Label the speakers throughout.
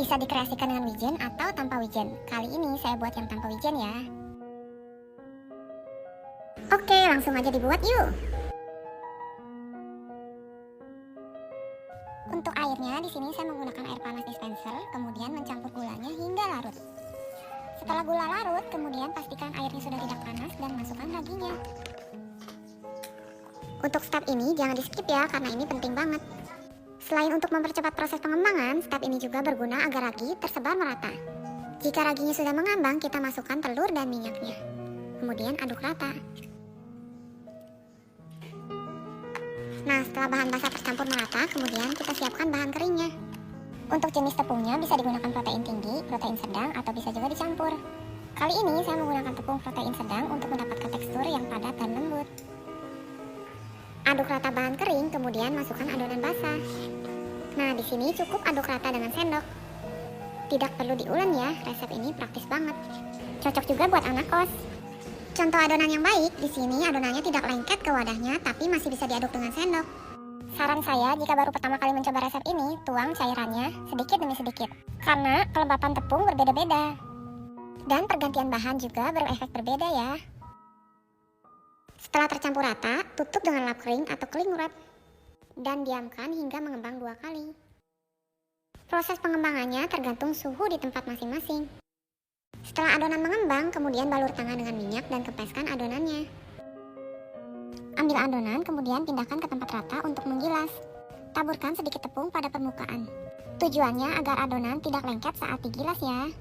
Speaker 1: Bisa dikreasikan dengan wijen atau tanpa wijen. Kali ini saya buat yang tanpa wijen ya. Oke, langsung aja dibuat yuk. Untuk airnya di sini saya menggunakan air panas dispenser, kemudian mencampur gulanya hingga larut. Setelah gula larut, kemudian pastikan airnya sudah tidak panas dan masukkan raginya. Untuk step ini jangan di skip ya, karena ini penting banget. Selain untuk mempercepat proses pengembangan, step ini juga berguna agar ragi tersebar merata. Jika raginya sudah mengambang, kita masukkan telur dan minyaknya. Kemudian aduk rata. Nah, setelah bahan basah tercampur merata, kemudian kita siapkan bahan keringnya. Untuk jenis tepungnya bisa digunakan protein tinggi, protein sedang, atau bisa juga dicampur. Kali ini saya menggunakan tepung protein sedang untuk mendapatkan tekstur yang padat dan lembut. Aduk rata bahan kering, kemudian masukkan adonan basah. Nah, di sini cukup aduk rata dengan sendok. Tidak perlu diulen ya, resep ini praktis banget. Cocok juga buat anak kos. Contoh adonan yang baik, di sini adonannya tidak lengket ke wadahnya, tapi masih bisa diaduk dengan sendok. Saran saya, jika baru pertama kali mencoba resep ini, tuang cairannya sedikit demi sedikit. Karena kelembapan tepung berbeda-beda. Dan pergantian bahan juga berefek berbeda ya. Setelah tercampur rata, tutup dengan lap kering atau cling wrap. Dan diamkan hingga mengembang 2 kali. Proses pengembangannya tergantung suhu di tempat masing-masing. Setelah adonan mengembang, kemudian balur tangan dengan minyak dan kempeskan adonannya. Ambil adonan, kemudian pindahkan ke tempat rata untuk menggilas. Taburkan sedikit tepung pada permukaan. Tujuannya agar adonan tidak lengket saat digilas ya.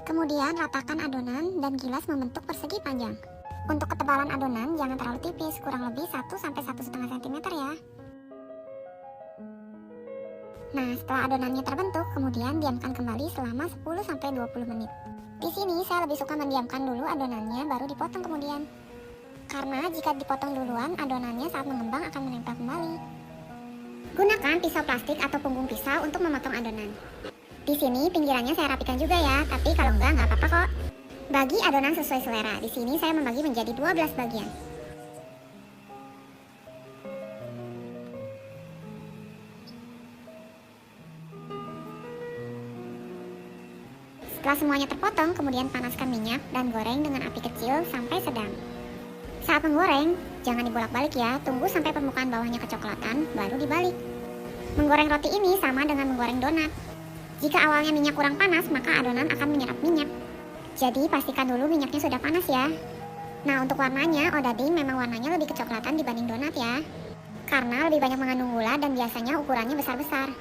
Speaker 1: Kemudian ratakan adonan dan gilas membentuk persegi panjang. Untuk ketebalan adonan jangan terlalu tipis, kurang lebih 1-1,5 cm ya. Nah, setelah adonannya terbentuk, kemudian diamkan kembali selama 10-20 menit. Di sini saya lebih suka mendiamkan dulu adonannya baru dipotong kemudian. Karena jika dipotong duluan, adonannya saat mengembang akan menempel kembali. Gunakan pisau plastik atau punggung pisau untuk memotong adonan. Di sini pinggirannya saya rapikan juga ya, tapi kalau enggak apa-apa kok. Bagi adonan sesuai selera. Di sini saya membagi menjadi 12 bagian. Setelah semuanya terpotong, kemudian panaskan minyak dan goreng dengan api kecil sampai sedang. Saat menggoreng, jangan dibolak-balik ya, tunggu sampai permukaan bawahnya kecoklatan, baru dibalik. Menggoreng roti ini sama dengan menggoreng donat. Jika awalnya minyak kurang panas, maka adonan akan menyerap minyak. Jadi pastikan dulu minyaknya sudah panas ya. Nah, untuk warnanya, odading memang warnanya lebih kecoklatan dibanding donat ya. Karena lebih banyak mengandung gula dan biasanya ukurannya besar-besar.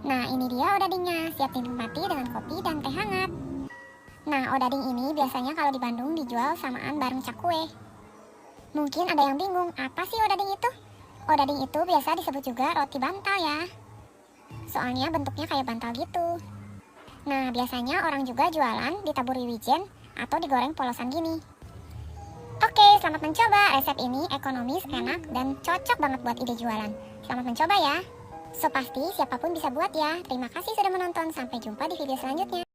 Speaker 1: Nah, ini dia odadingnya, siap dinikmati dengan kopi dan teh hangat. Nah, odading ini biasanya kalau di Bandung dijual samaan bareng cakwe. Mungkin ada yang bingung, apa sih odading itu? Odading itu biasa disebut juga roti bantal ya. Soalnya bentuknya kayak bantal gitu. Nah, biasanya orang juga jualan ditaburi wijen atau digoreng polosan gini. Oke, selamat mencoba. Resep ini ekonomis, enak, dan cocok banget buat ide jualan. Selamat mencoba ya. So pasti siapapun bisa buat ya. Terima kasih sudah menonton. Sampai jumpa di video selanjutnya.